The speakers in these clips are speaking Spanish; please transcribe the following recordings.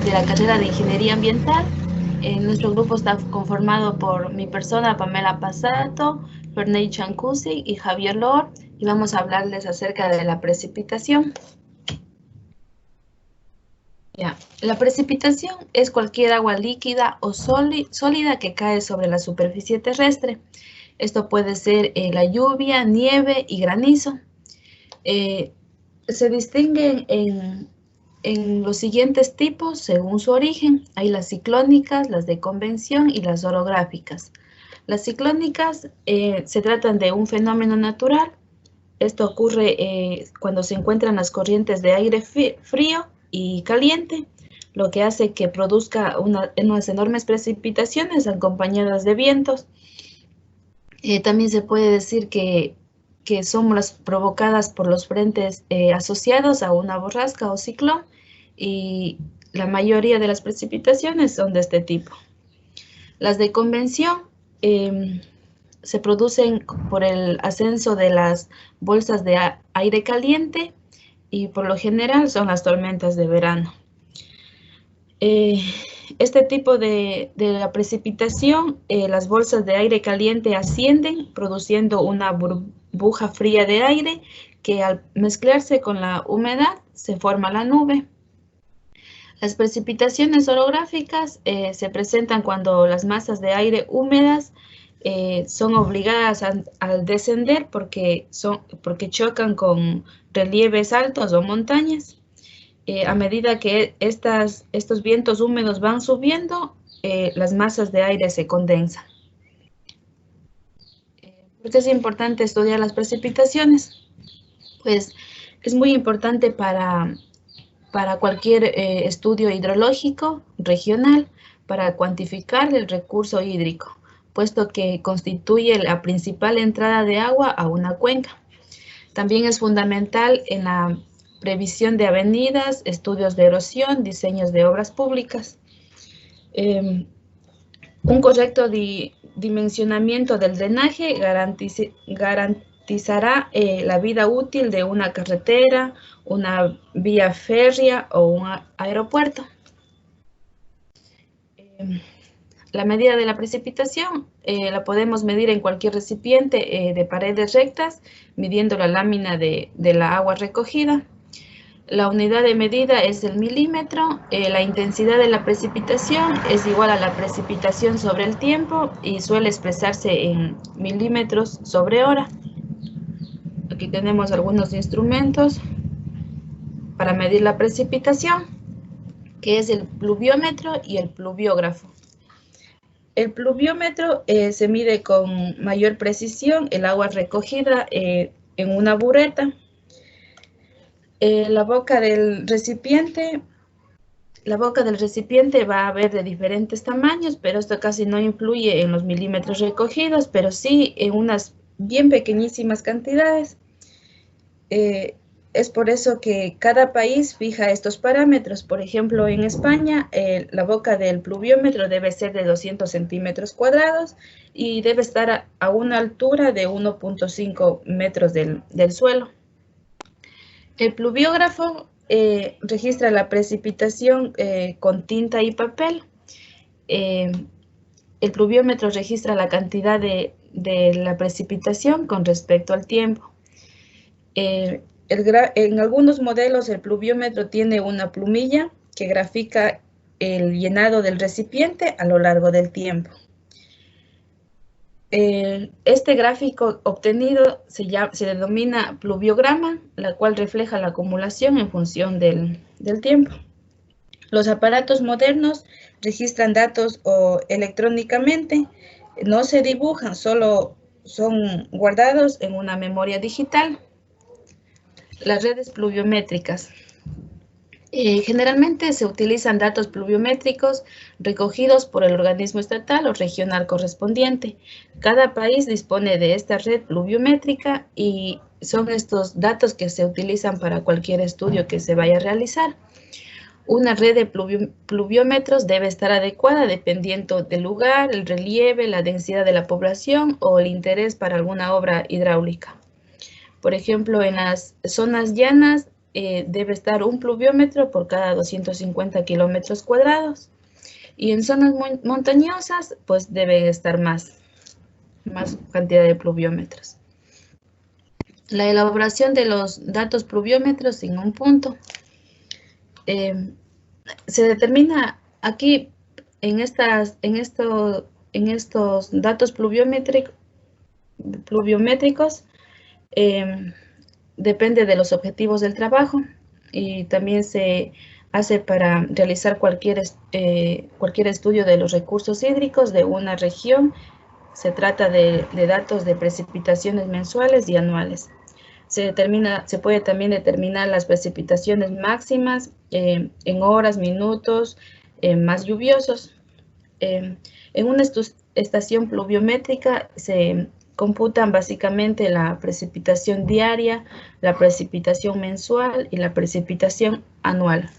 de la carrera de Ingeniería Ambiental. Nuestro grupo está conformado por mi persona, Pamela Pasato, Ferney Chancusi y Javier Lor, y vamos a hablarles acerca de la precipitación. Ya. La precipitación es cualquier agua líquida o sólida que cae sobre la superficie terrestre. Esto puede ser la lluvia, nieve y granizo. Se distinguen en los siguientes tipos según su origen. Hay las ciclónicas, las de convección y las orográficas. Las ciclónicas se tratan de un fenómeno natural. Esto ocurre cuando se encuentran las corrientes de aire frío y caliente, lo que hace que produzca unas enormes precipitaciones acompañadas de vientos. También se puede decir que son las provocadas por los frentes asociados a una borrasca o ciclón, y la mayoría de las precipitaciones son de este tipo. Las de convección se producen por el ascenso de las bolsas de aire caliente y por lo general son las tormentas de verano. Este tipo de la precipitación, las bolsas de aire caliente ascienden produciendo una burbuja fría de aire que al mezclarse con la humedad se forma la nube. Las precipitaciones orográficas se presentan cuando las masas de aire húmedas son obligadas al descender porque chocan con relieves altos o montañas. A medida que estos vientos húmedos van subiendo, las masas de aire se condensan. ¿Por qué es importante estudiar las precipitaciones? Pues es muy importante para cualquier estudio hidrológico regional, para cuantificar el recurso hídrico, puesto que constituye la principal entrada de agua a una cuenca. También es fundamental en la previsión de avenidas, estudios de erosión, diseños de obras públicas. Un correcto dimensionamiento del drenaje garantizará la vida útil de una carretera, una vía férrea o un aeropuerto. La medida de la precipitación la podemos medir en cualquier recipiente de paredes rectas, midiendo la lámina de la agua recogida. La unidad de medida es el milímetro. La intensidad de la precipitación es igual a la precipitación sobre el tiempo y suele expresarse en milímetros sobre hora. Aquí tenemos algunos instrumentos para medir la precipitación, que es el pluviómetro y el pluviógrafo. El pluviómetro se mide con mayor precisión el agua recogida en una bureta. La boca del recipiente va a haber de diferentes tamaños, pero esto casi no influye en los milímetros recogidos, pero sí en unas bien pequeñísimas cantidades. Es por eso que cada país fija estos parámetros. Por ejemplo, en España, la boca del pluviómetro debe ser de 200 centímetros cuadrados y debe estar a una altura de 1.5 metros del suelo. El pluviógrafo registra la precipitación con tinta y papel. El pluviómetro registra la cantidad de la precipitación con respecto al tiempo. En algunos modelos el pluviómetro tiene una plumilla que grafica el llenado del recipiente a lo largo del tiempo. Este gráfico obtenido se denomina pluviograma, la cual refleja la acumulación en función del tiempo. Los aparatos modernos registran datos electrónicamente, no se dibujan, solo son guardados en una memoria digital. Las redes pluviométricas. Generalmente se utilizan datos pluviométricos recogidos por el organismo estatal o regional correspondiente. Cada país dispone de esta red pluviométrica y son estos datos que se utilizan para cualquier estudio que se vaya a realizar. Una red de pluviómetros debe estar adecuada dependiendo del lugar, el relieve, la densidad de la población o el interés para alguna obra hidráulica. Por ejemplo, en las zonas llanas debe estar un pluviómetro por cada 250 kilómetros cuadrados. Y en zonas montañosas, pues debe estar más cantidad de pluviómetros. La elaboración de los datos pluviómetros en un punto. Se determina aquí en estos datos pluviométricos, depende de los objetivos del trabajo y también se hace para realizar cualquier estudio de los recursos hídricos de una región. Se trata de datos de precipitaciones mensuales y anuales. Se puede también determinar las precipitaciones máximas en horas, minutos más lluviosos. En una estación pluviométrica se computan básicamente la precipitación diaria, la precipitación mensual y la precipitación anual.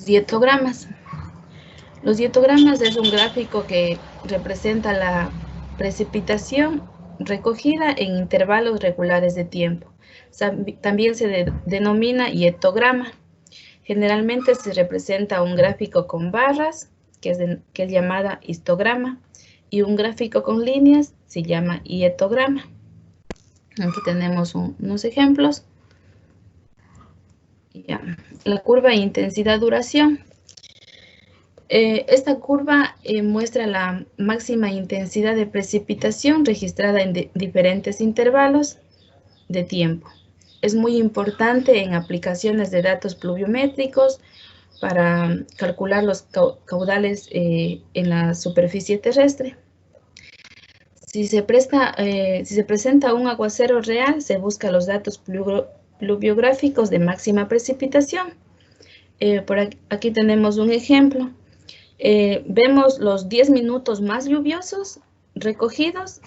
Dietogramas. Los dietogramas es un gráfico que representa la precipitación recogida en intervalos regulares de tiempo. También se denomina hietograma. Generalmente se representa un gráfico con barras, que es llamada histograma, y un gráfico con líneas se llama hietograma. Aquí tenemos unos ejemplos. La curva intensidad-duración. Esta curva muestra la máxima intensidad de precipitación registrada en diferentes intervalos de tiempo. Es muy importante en aplicaciones de datos pluviométricos para calcular los caudales en la superficie terrestre. Si se presenta un aguacero real, se busca los datos pluviográficos de máxima precipitación. Por aquí tenemos un ejemplo. Vemos los 10 minutos más lluviosos recogidos,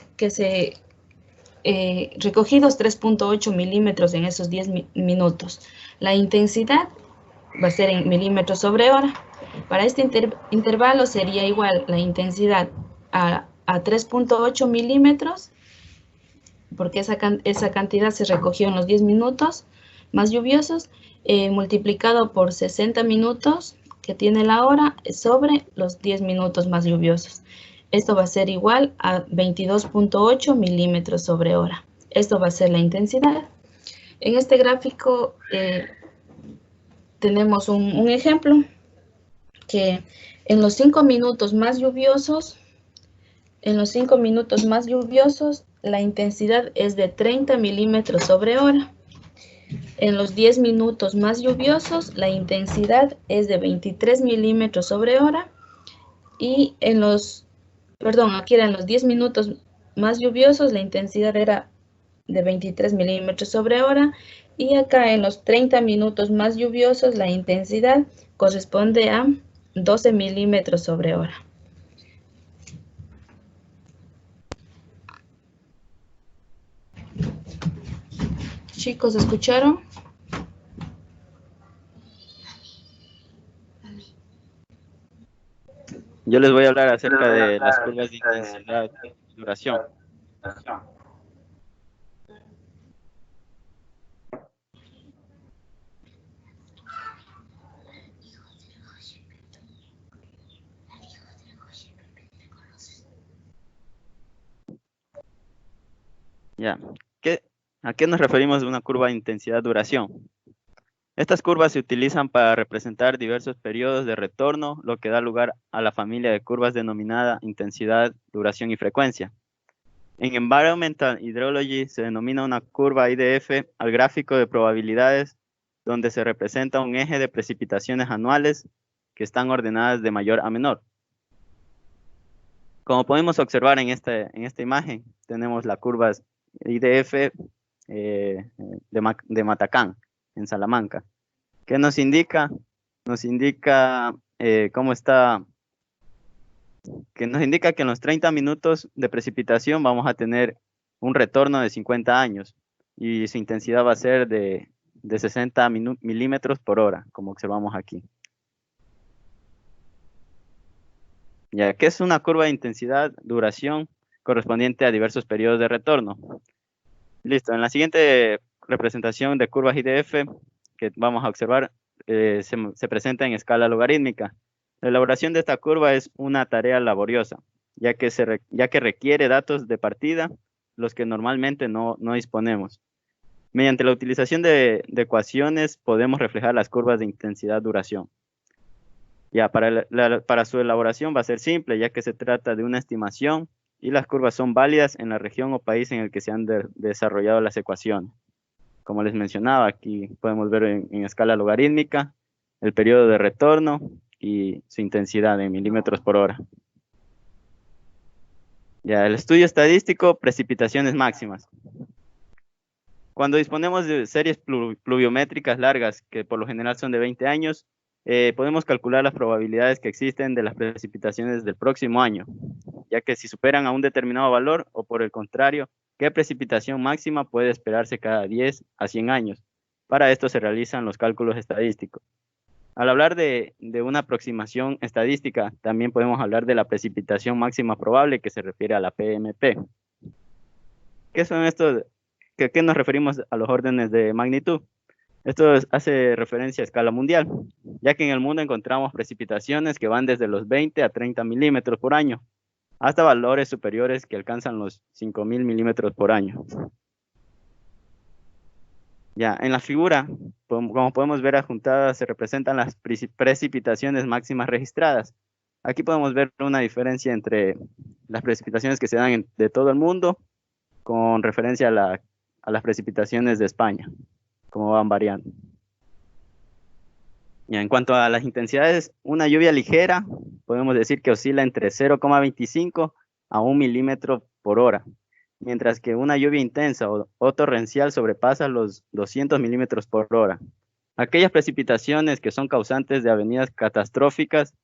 recogidos 3.8 milímetros en esos 10 minutos. La intensidad va a ser en milímetros sobre hora. Para este intervalo sería igual la intensidad a 3.8 milímetros, porque esa cantidad se recogió en los 10 minutos más lluviosos, multiplicado por 60 minutos que tiene la hora sobre los 10 minutos más lluviosos. Esto va a ser igual a 22.8 milímetros sobre hora. Esto va a ser la intensidad. En este gráfico tenemos un ejemplo que en los 5 minutos más lluviosos, la intensidad es de 30 milímetros sobre hora. En los 10 minutos más lluviosos, la intensidad es de 23 milímetros sobre hora. Y aquí eran los 10 minutos más lluviosos, la intensidad era de 23 milímetros sobre hora. Y acá en los 30 minutos más lluviosos, la intensidad corresponde a 12 milímetros sobre hora. Chicos, ¿escucharon? Yo les voy a hablar acerca de las curvas de intensidad y duración. Ya, ¿a qué nos referimos de una curva de intensidad-duración? Estas curvas se utilizan para representar diversos periodos de retorno, lo que da lugar a la familia de curvas denominada intensidad, duración y frecuencia. En Environmental Hydrology se denomina una curva IDF al gráfico de probabilidades, donde se representa un eje de precipitaciones anuales que están ordenadas de mayor a menor. Como podemos observar en esta imagen, tenemos las curvas IDF de Matacán, en Salamanca. ¿Qué nos indica? Nos indica que nos indica que en los 30 minutos de precipitación vamos a tener un retorno de 50 años y su intensidad va a ser de 60 milímetros por hora, como observamos aquí. Ya, ¿qué es una curva de intensidad, duración correspondiente a diversos periodos de retorno? Listo, en la siguiente representación de curvas IDF que vamos a observar se presenta en escala logarítmica. La elaboración de esta curva es una tarea laboriosa, ya que requiere datos de partida, los que normalmente no disponemos. Mediante la utilización de ecuaciones podemos reflejar las curvas de intensidad-duración. Ya, para su elaboración va a ser simple, ya que se trata de una estimación y las curvas son válidas en la región o país en el que se han desarrollado las ecuaciones. Como les mencionaba, aquí podemos ver en escala logarítmica el periodo de retorno y su intensidad en milímetros por hora. Ya, el estudio estadístico, precipitaciones máximas. Cuando disponemos de series pluviométricas largas, que por lo general son de 20 años, podemos calcular las probabilidades que existen de las precipitaciones del próximo año, ya que si superan a un determinado valor, o por el contrario, qué precipitación máxima puede esperarse cada 10 a 100 años. Para esto se realizan los cálculos estadísticos. Al hablar de una aproximación estadística, también podemos hablar de la precipitación máxima probable, que se refiere a la PMP. ¿Qué son estos? ¿Qué nos referimos a los órdenes de magnitud? Esto hace referencia a escala mundial, ya que en el mundo encontramos precipitaciones que van desde los 20 a 30 milímetros por año, hasta valores superiores que alcanzan los 5.000 milímetros por año. Ya, en la figura, como podemos ver adjuntadas, se representan las precipitaciones máximas registradas. Aquí podemos ver una diferencia entre las precipitaciones que se dan de todo el mundo con referencia a las precipitaciones de España, cómo van variando. Ya, en cuanto a las intensidades, una lluvia ligera, podemos decir que oscila entre 0,25 a 1 milímetro por hora, mientras que una lluvia intensa o torrencial sobrepasa los 200 milímetros por hora. Aquellas precipitaciones que son causantes de avenidas catastróficas,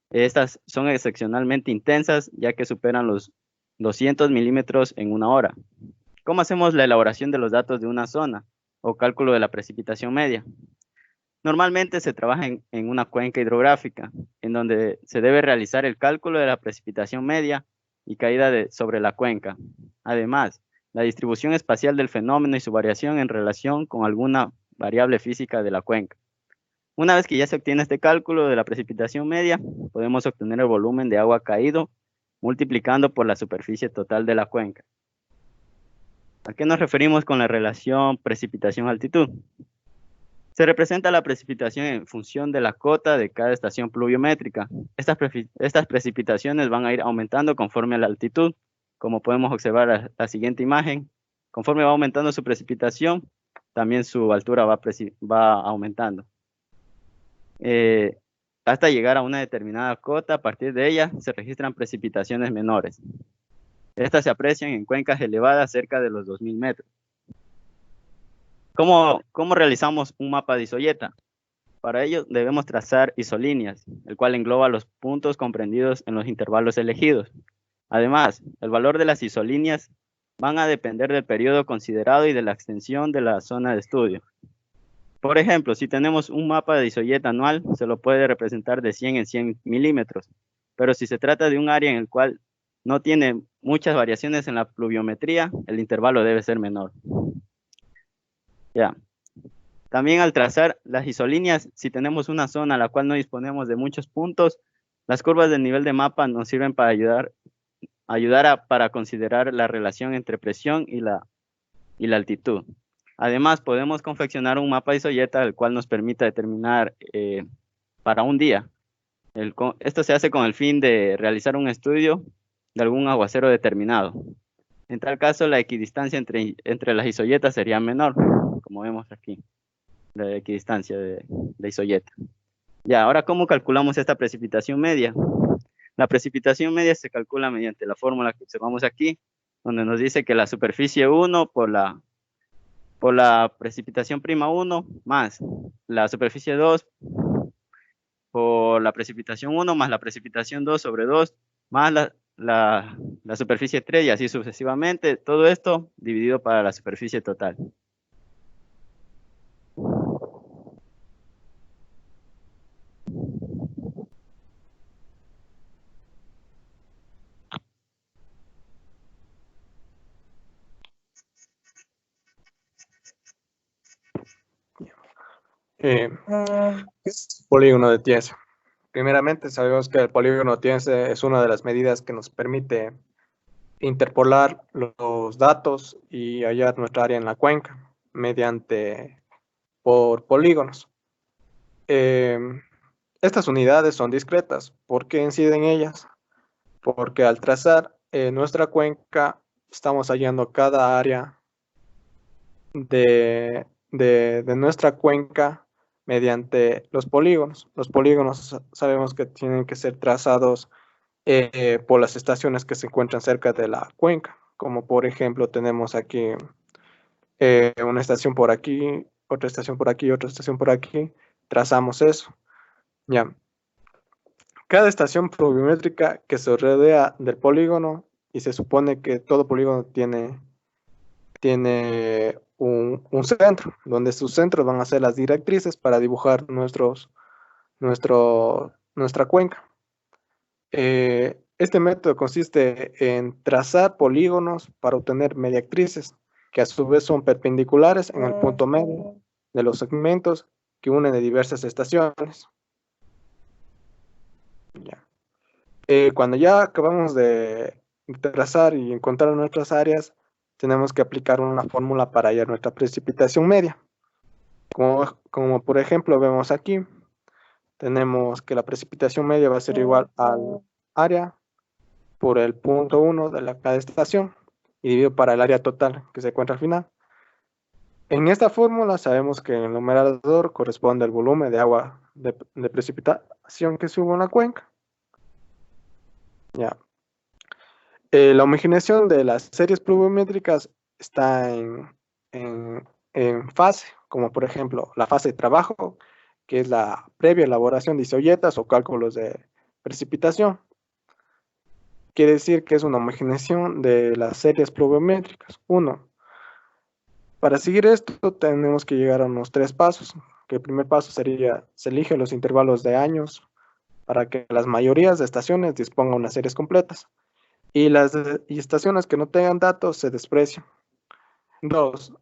estas son excepcionalmente intensas, ya que superan los 200 milímetros en una hora. ¿Cómo hacemos la elaboración de los datos de una zona o cálculo de la precipitación media? Normalmente se trabaja en una cuenca hidrográfica, en donde se debe realizar el cálculo de la precipitación media y caída sobre la cuenca. Además, la distribución espacial del fenómeno y su variación en relación con alguna variable física de la cuenca. Una vez que ya se obtiene este cálculo de la precipitación media, podemos obtener el volumen de agua caído multiplicando por la superficie total de la cuenca. ¿A qué nos referimos con la relación precipitación-altitud? Se representa la precipitación en función de la cota de cada estación pluviométrica. Estas precipitaciones van a ir aumentando conforme a la altitud, como podemos observar la siguiente imagen. Conforme va aumentando su precipitación, también su altura va aumentando. Hasta llegar a una determinada cota, a partir de ella se registran precipitaciones menores. Estas se aprecian en cuencas elevadas cerca de los 2.000 metros. ¿Cómo realizamos un mapa de isoyeta? Para ello debemos trazar isolíneas, el cual engloba los puntos comprendidos en los intervalos elegidos. Además, el valor de las isolíneas van a depender del periodo considerado y de la extensión de la zona de estudio. Por ejemplo, si tenemos un mapa de isoyeta anual, se lo puede representar de 100 en 100 milímetros, pero si se trata de un área en el cual no tiene muchas variaciones en la pluviometría, el intervalo debe ser menor. Ya. También al trazar las isolíneas, si tenemos una zona a la cual no disponemos de muchos puntos, las curvas del nivel de mapa nos sirven para para considerar la relación entre presión y la altitud. Además, podemos confeccionar un mapa de isoyeta el cual nos permita determinar para un día. Esto se hace con el fin de realizar un estudio de algún aguacero determinado. En tal caso, la equidistancia entre las isoyetas sería menor, como vemos aquí, la equidistancia de isoyeta. Ya, ahora, ¿cómo calculamos esta precipitación media? La precipitación media se calcula mediante la fórmula que observamos aquí, donde nos dice que la superficie 1 por la precipitación prima 1 más la superficie 2 por la precipitación 1 más la precipitación 2 sobre 2 más la superficie 3 y así sucesivamente, todo esto dividido para la superficie total. ¿Qué es el polígono de Thiese? Primeramente, sabemos que el polígono de Thiese es una de las medidas que nos permite interpolar los datos y hallar nuestra área en la cuenca por polígonos. Estas unidades son discretas. ¿Por qué inciden ellas? Porque al trazar nuestra cuenca, estamos hallando cada área de nuestra cuenca mediante los polígonos. Los polígonos sabemos que tienen que ser trazados por las estaciones que se encuentran cerca de la cuenca, como por ejemplo tenemos aquí una estación por aquí, otra estación por aquí, otra estación por aquí, trazamos eso. Ya. Cada estación pluviométrica que se rodea del polígono, y se supone que todo polígono tiene un centro, donde sus centros van a ser las directrices para dibujar nuestra cuenca. Este método consiste en trazar polígonos para obtener mediactrices, que a su vez son perpendiculares en el punto medio de los segmentos que unen de diversas estaciones. Ya. Cuando ya acabamos de trazar y encontrar nuestras áreas, tenemos que aplicar una fórmula para hallar nuestra precipitación media. Como por ejemplo vemos aquí, tenemos que la precipitación media va a ser igual al área por el punto 1 de cada estación y dividido para el área total que se encuentra al final. En esta fórmula sabemos que el numerador corresponde al volumen de agua de precipitación que hubo en la cuenca. Ya. La homogeneización de las series pluviométricas está en fase, como por ejemplo la fase de trabajo, que es la previa elaboración de isoyetas o cálculos de precipitación. Quiere decir que es una homogeneización de las series pluviométricas. Para seguir esto tenemos que llegar a unos 3 pasos. Que el primer paso sería, se eligen los intervalos de años para que las mayorías de estaciones dispongan unas series completas. Y las estaciones que no tengan datos se desprecian. 2.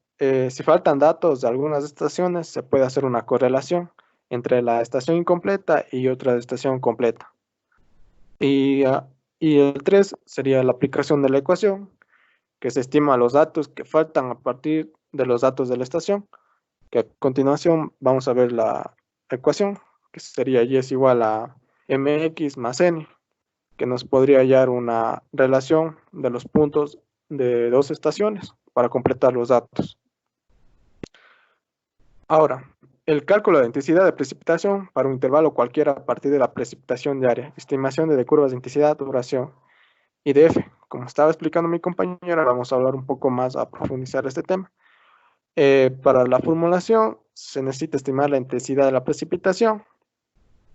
Si faltan datos de algunas estaciones, se puede hacer una correlación entre la estación incompleta y otra estación completa. Y el 3 sería la aplicación de la ecuación, que se estima los datos que faltan a partir de los datos de la estación, que a continuación vamos a ver la ecuación, que sería y es igual a mx más n, que nos podría hallar una relación de los puntos de 2 estaciones para completar los datos. Ahora, el cálculo de intensidad de precipitación para un intervalo cualquiera a partir de la precipitación diaria, estimación de curvas de intensidad, duración y de F. Como estaba explicando mi compañera, vamos a hablar un poco más a profundizar este tema. Para la formulación se necesita estimar la intensidad de la precipitación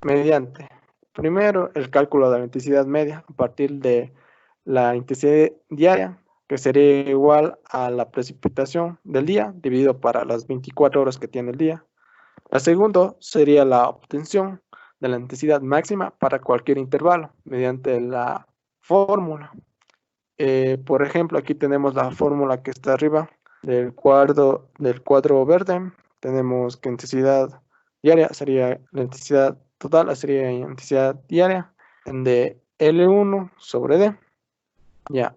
mediante, primero, el cálculo de la intensidad media a partir de la intensidad diaria, que sería igual a la precipitación del día dividido para las 24 horas que tiene el día. La segunda sería la obtención de la intensidad máxima para cualquier intervalo mediante la fórmula. Por ejemplo, aquí tenemos la fórmula que está arriba del cuadro verde. Tenemos que intensidad diaria sería la intensidad total, sería intensidad diaria de L1 sobre D. Ya,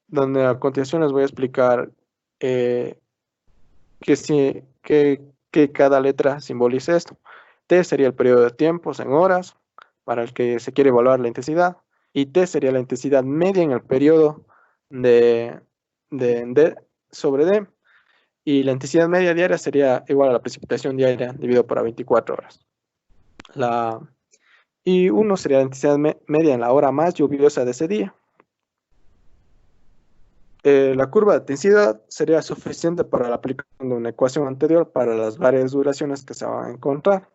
donde a continuación les voy a explicar que cada letra simboliza esto. T sería el periodo de tiempos en horas para el que se quiere evaluar la intensidad, y T sería la intensidad media en el periodo de D sobre D, y la intensidad media diaria sería igual a la precipitación diaria dividido por 24 horas. Y 1 sería la intensidad media en la hora más lluviosa de ese día. La curva de intensidad sería suficiente para la aplicación de una ecuación anterior para las varias duraciones que se van a encontrar.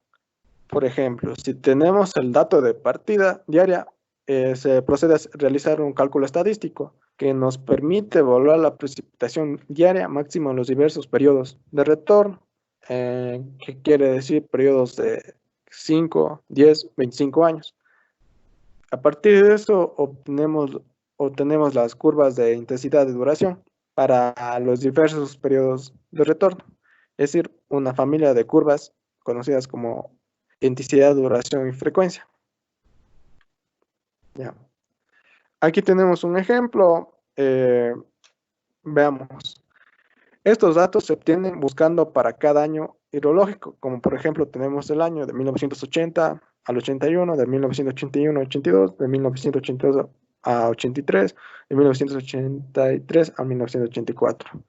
Por ejemplo, si tenemos el dato de partida diaria, se procede a realizar un cálculo estadístico que nos permite evaluar la precipitación diaria máxima en los diversos periodos de retorno, que quiere decir periodos de 5, 10, 25 años. A partir de eso obtenemos las curvas de intensidad de duración para los diversos periodos de retorno, es decir, una familia de curvas conocidas como intensidad, duración y frecuencia. Ya. Aquí tenemos un ejemplo. Veamos. Estos datos se obtienen buscando para cada año hidrológico, como por ejemplo tenemos el año de 1980 al 81, de 1981 a 82, de 1982 a 83, de 1983 a 1984,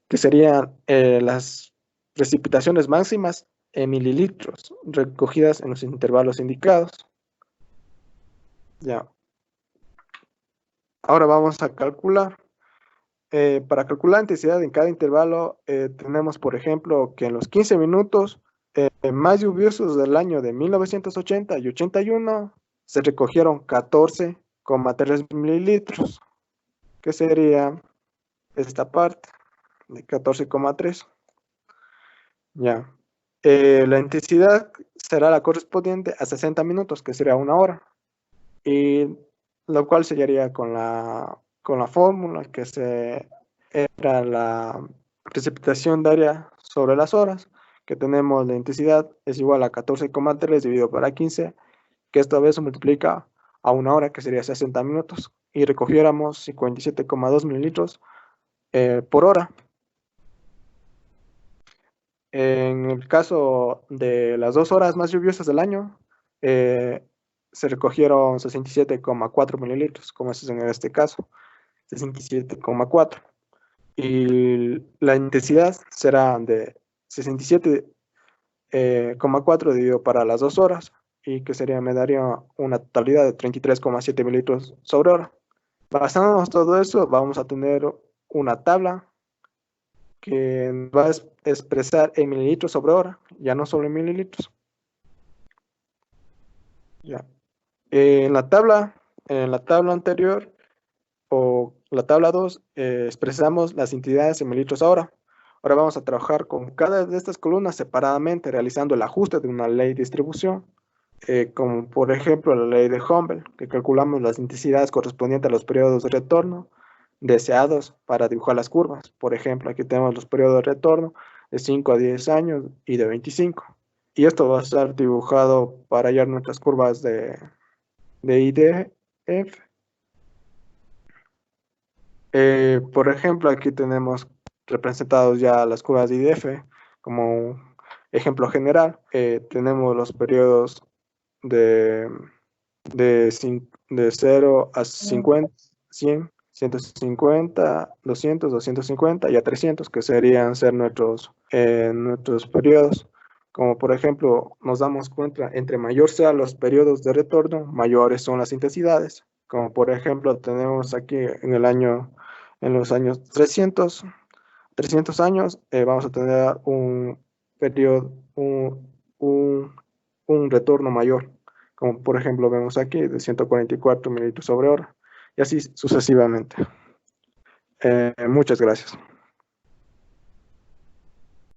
que serían las precipitaciones máximas en mililitros recogidas en los intervalos indicados. Ya. Ahora vamos a calcular. Para calcular la intensidad en cada intervalo, tenemos, por ejemplo, que en los 15 minutos más lluviosos del año de 1980 y 81 se recogieron 14,3 mililitros, que sería esta parte de 14,3. Ya. La intensidad será la correspondiente a 60 minutos, que sería 1 hora, y lo cual sellaría con la fórmula que era la precipitación diaria sobre las horas, que tenemos la intensidad es igual a 14,3 dividido por 15, que esta vez se multiplica a 1 hora, que sería 60 minutos, y recogiéramos 57,2 mililitros por hora. En el caso de las 2 horas más lluviosas del año, se recogieron 67,4 mililitros, como es en este caso, 67,4. Y la intensidad será de 67,4 dividido para las 2 horas, y que me daría una totalidad de 33,7 mililitros sobre hora. Basándonos todo eso, vamos a tener una tabla que va a expresar en mililitros sobre hora, ya no solo en mililitros. Ya. En la tabla anterior, o la tabla 2, expresamos las intensidades en mililitros hora. Ahora vamos a trabajar con cada de estas columnas separadamente, realizando el ajuste de una ley de distribución, como por ejemplo la ley de Humboldt, que calculamos las intensidades correspondientes a los periodos de retorno deseados para dibujar las curvas. Por ejemplo, aquí tenemos los periodos de retorno de 5 a 10 años y de 25. Y esto va a estar dibujado para hallar nuestras curvas de IDF. Por ejemplo, aquí tenemos representados ya las curvas de IDF como un ejemplo general. Tenemos los periodos de 0 a 50, 100, 150, 200, 250 y a 300, que serían ser nuestros periodos. Como por ejemplo, nos damos cuenta, entre mayor sean los periodos de retorno, mayores son las intensidades. Como por ejemplo, tenemos aquí en los años 300 años, vamos a tener un periodo, un retorno mayor, como por ejemplo vemos aquí, de 144 mililitros sobre hora, y así sucesivamente. Muchas gracias.